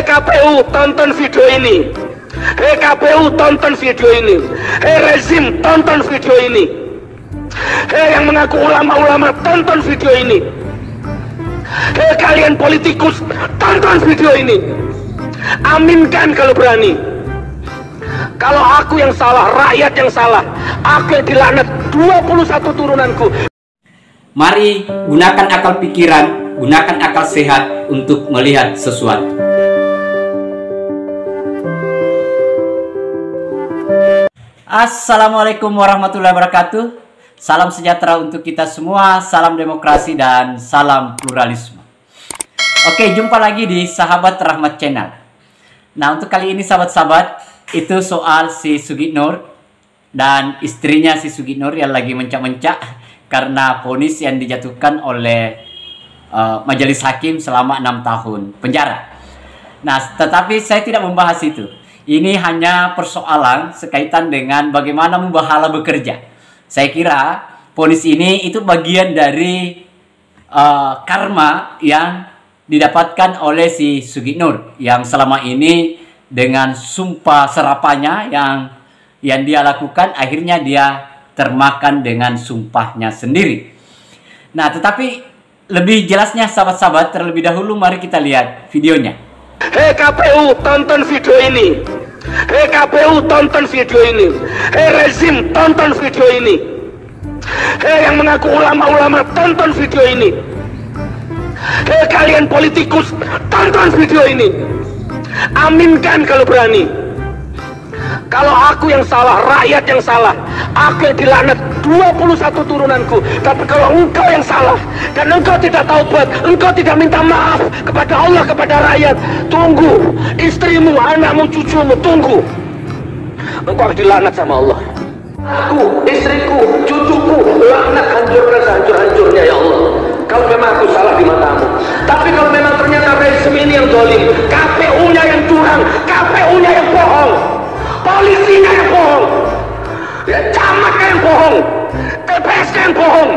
KPU, tonton video ini. Hei KPU, tonton video ini. Hei rezim, tonton video ini. Hei yang mengaku ulama-ulama, tonton video ini. Hei kalian politikus, tonton video ini. Aminkan kalau berani. Kalau aku yang salah, rakyat yang salah, aku yang dilaknat 21 turunanku. Mari gunakan akal pikiran, gunakan akal sehat untuk melihat sesuatu. Assalamualaikum warahmatullahi wabarakatuh. Salam sejahtera untuk kita semua, salam demokrasi dan salam pluralisme. Oke, jumpa lagi di Sahabat Rahmat Channel. Nah, untuk kali ini sahabat-sahabat, itu soal si Sugitnur dan istrinya si Sugitnur yang lagi mencak-mencak karena vonis yang dijatuhkan oleh majelis hakim selama 6 tahun penjara. Nah, tetapi saya tidak membahas itu. Ini hanya persoalan sekaitan dengan bagaimana membahala bekerja. Saya kira vonis ini itu bagian dari karma yang didapatkan oleh si Sugitnur yang selama ini dengan sumpah serapanya yang dia lakukan, akhirnya dia termakan dengan sumpahnya sendiri. Nah, tetapi lebih jelasnya sahabat-sahabat, terlebih dahulu mari kita lihat videonya. Hei KPU, tonton video ini. Hei KPU, tonton video ini. Hei rezim, tonton video ini. Hei yang mengaku ulama-ulama, tonton video ini. Hei kalian politikus, tonton video ini. Aminkan kalau berani. Kalau aku yang salah, rakyat yang salah, aku yang dilaknat 21 turunanku. Tapi kalau engkau yang salah dan engkau tidak taubat, engkau tidak minta maaf kepada Allah, kepada rakyat, tunggu istrimu, anakmu, cucumu, tunggu. Engkau akan dilaknat sama Allah. Aku, istriku, cucuku, laknat hancurkan sehancur-hancurnya ya Allah. Kalau memang aku salah di matamu. Tapi kalau memang ternyata rezim ini yang zalim, KPU-nya yang curang, KPU-nya yang bohong, polisinya yang bohong, ya camatnya yang bohong, TPS yang bohong,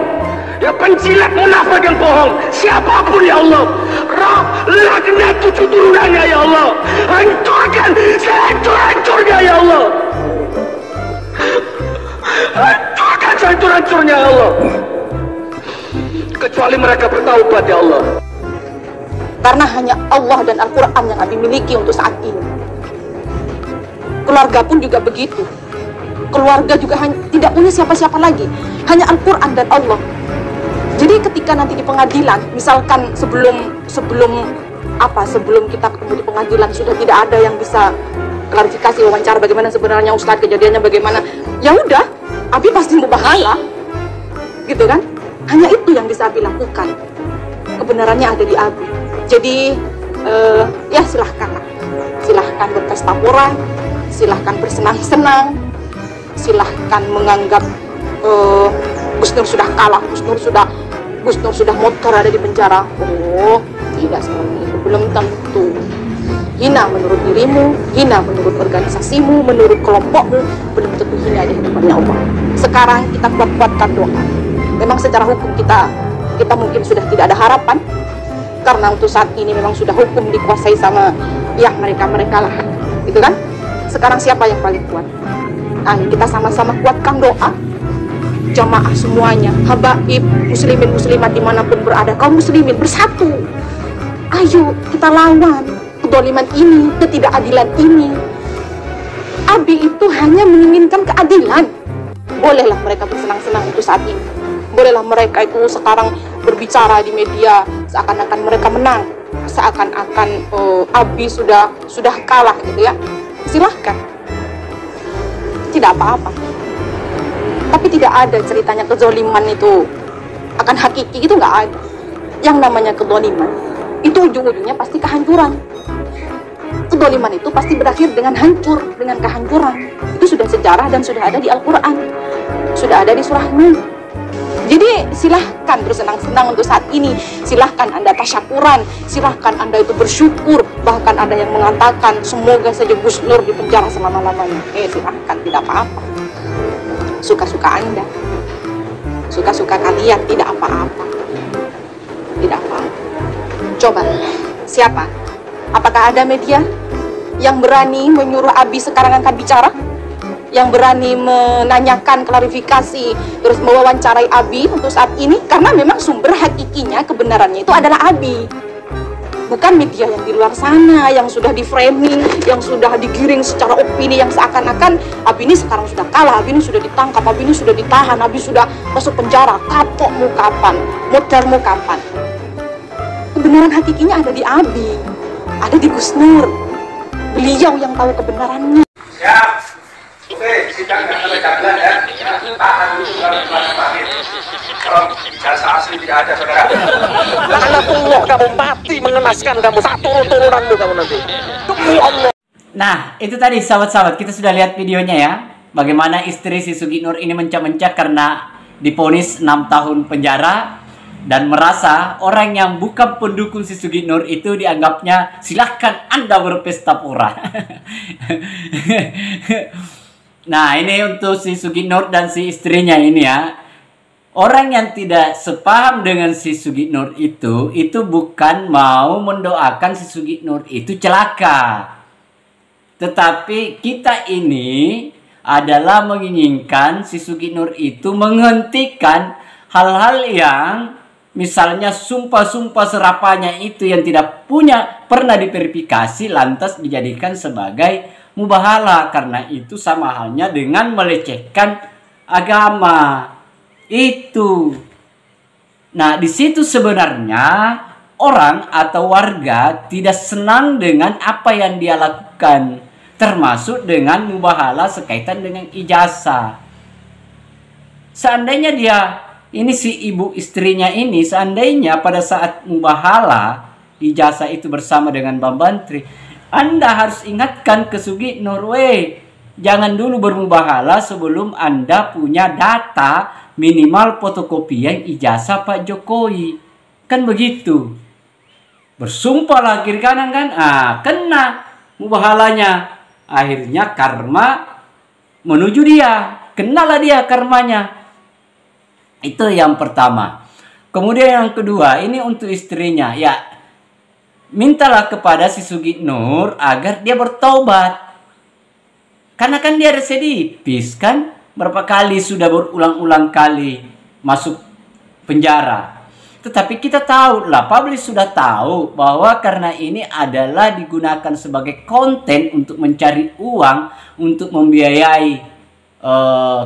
ya penjilat munafik yang bohong, siapapun ya Allah, roh laknat 7 turunannya ya Allah, hancurkan sehancur-hancurnya ya Allah, hancurkan sehancur-hancurnya ya Allah, kecuali mereka bertaubat ya Allah. Karena hanya Allah dan Al-Quran yang Abi miliki untuk saat ini. Keluarga pun juga begitu. Keluarga juga tidak punya siapa-siapa lagi, hanya Al-Quran dan Allah. Jadi ketika nanti di pengadilan, misalkan sebelum kita ketemu di pengadilan sudah tidak ada yang bisa klarifikasi, wawancara bagaimana sebenarnya Ustadz, kejadiannya bagaimana, ya udah, Abi pasti berbahala, gitu kan? Hanya itu yang bisa Abi lakukan. Kebenarannya ada di Abi. Jadi ya silahkan berpesta pora, silahkan bersenang-senang, silahkan menganggap Gus Nur sudah kalah, Gus Nur sudah motor ada di penjara. Oh, tidak seperti itu, belum tentu. Hina menurut dirimu, hina menurut organisasimu, menurut kelompokmu, belum tentu hina di hadapannya Allah. Sekarang kita kuat-kuatkan doa. Memang secara hukum kita mungkin sudah tidak ada harapan, karena untuk saat ini memang sudah hukum dikuasai sama ya mereka lah, gitu kan? Sekarang siapa yang paling kuat? Ayo kita sama-sama kuatkan doa, jamaah semuanya, habaib, muslimin muslimat dimanapun berada, kaum muslimin bersatu. Ayo kita lawan kedoliman ini, ketidakadilan ini. Abi itu hanya menginginkan keadilan. Bolehlah mereka bersenang-senang untuk saat ini. Bolehlah mereka itu sekarang berbicara di media seakan-akan mereka menang, seakan-akan Abi sudah kalah gitu ya. Silahkan, tidak apa-apa. Tapi tidak ada ceritanya kezoliman itu akan hakiki, itu nggak ada. Yang namanya kezoliman itu ujung-ujungnya pasti kehancuran. Kezoliman itu pasti berakhir dengan hancur, dengan kehancuran. Itu sudah sejarah dan sudah ada di Al-Quran, sudah ada di surah Nur. Jadi silahkan bersenang-senang untuk saat ini, silahkan Anda tasyakuran, silahkan Anda itu bersyukur, bahkan ada yang mengatakan semoga saja Gus Nur di penjara selama-lamanya. Silahkan, tidak apa-apa. Suka-suka Anda, suka-suka kalian, tidak apa-apa, tidak apa-apa. Coba, siapa Apakah ada media yang berani menyuruh Abi sekarang angkat bicara? Yang berani menanyakan klarifikasi, terus mewawancarai Abi untuk saat ini? Karena memang sumber hakikinya, kebenarannya itu adalah Abi, bukan media yang di luar sana, yang sudah di framing, yang sudah digiring secara opini, yang seakan-akan Abi ini sekarang sudah kalah, Abi ini sudah ditangkap, Abi ini sudah ditahan, Abi sudah masuk penjara. Kapokmu kapan? Modalmu kapan? Kebenaran hakikinya ada di Abi, ada di Gus Nur. Beliau yang tahu kebenarannya. Siap. Oke, sidang yang sampai jam 9 ya. Tahan dulu kalau terakhir. Kalau jasa asli tidak ada, saudara. Laknatullah, kamu mati mengenaskan kamu. Satu turunan kamu nanti. Demi Allah. Nah, itu tadi sahabat-sahabat, kita sudah lihat videonya ya. Bagaimana istri si Sugiknur ini mencak-mencak karena divonis 6 tahun penjara. Dan merasa orang yang bukan pendukung si Sugiknur itu dianggapnya silahkan Anda berpesta pora. Nah, ini untuk si Sugiknur dan si istrinya ini ya. Orang yang tidak sepaham dengan si Sugiknur itu bukan mau mendoakan si Sugiknur itu celaka. Tetapi kita ini adalah menginginkan si Sugiknur itu menghentikan hal-hal yang misalnya sumpah-sumpah serapanya itu yang tidak pernah diverifikasi lantas dijadikan sebagai mubahalah, karena itu sama halnya dengan melecehkan agama itu. Nah, di situ sebenarnya orang atau warga tidak senang dengan apa yang dia lakukan, termasuk dengan mubahalah sekaitan dengan ijazah. Seandainya ini si ibu istrinya ini, seandainya pada saat mubahalah ijazah itu bersama dengan Bang Bantri, Anda harus ingatkan ke Sugiknur, jangan dulu bermubahalah sebelum Anda punya data minimal fotokopian ijazah Pak Jokowi. Kan begitu. Bersumpahlah kiri kanan kan, kena mubahalanya. Akhirnya karma menuju dia, kenalah dia karmanya. Itu yang pertama. Kemudian yang kedua, ini untuk istrinya. Ya, mintalah kepada si Sugiknur agar dia bertobat. Karena kan dia residivis kan. Berapa kali sudah berulang-ulang kali masuk penjara. Tetapi kita tahu lah, publik sudah tahu bahwa karena ini adalah digunakan sebagai konten untuk mencari uang, untuk membiayai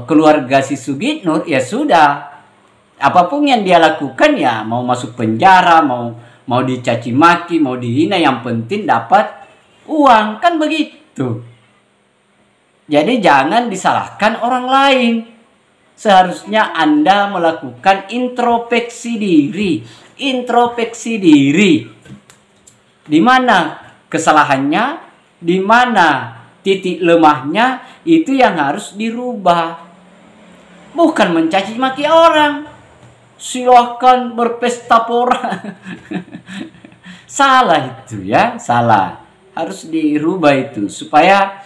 keluarga si Sugiknur, ya sudah. Apapun yang dia lakukan ya, mau masuk penjara, mau dicaci maki, mau dihina, yang penting dapat uang, kan begitu. Jadi jangan disalahkan orang lain. Seharusnya Anda melakukan introspeksi diri. Introspeksi diri. Di mana kesalahannya, di mana titik lemahnya, itu yang harus dirubah. Bukan mencaci maki orang. Silahkan berpesta pora. Salah itu ya, salah. Harus dirubah itu supaya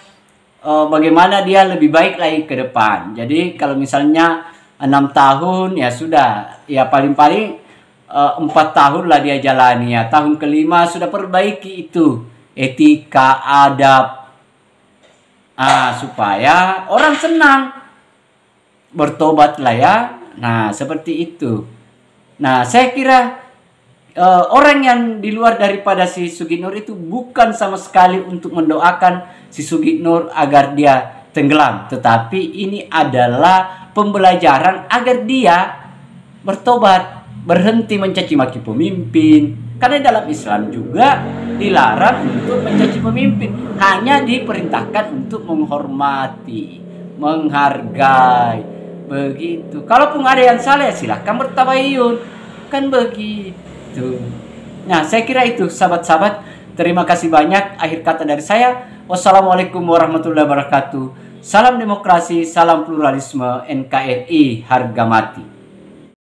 bagaimana dia lebih baik lagi ke depan. Jadi kalau misalnya 6 tahun ya sudah, ya paling-paling 4 tahun lah dia jalani ya. Tahun kelima sudah perbaiki itu etika, adab, supaya orang senang, bertobatlah ya. Nah, seperti itu. Nah, saya kira orang yang di luar daripada si Sugiknur itu bukan sama sekali untuk mendoakan si Sugiknur agar dia tenggelam. Tetapi ini adalah pembelajaran agar dia bertobat, berhenti mencaci maki pemimpin. Karena dalam Islam juga dilarang untuk mencaci pemimpin. Hanya diperintahkan untuk menghormati, menghargai. Begitu. Kalaupun ada yang salah, silahkan bertabayun. Kan begitu. Nah, saya kira itu sahabat-sahabat. Terima kasih banyak. Akhir kata dari saya. Wassalamualaikum warahmatullahi wabarakatuh. Salam demokrasi, salam pluralisme, NKRI harga mati.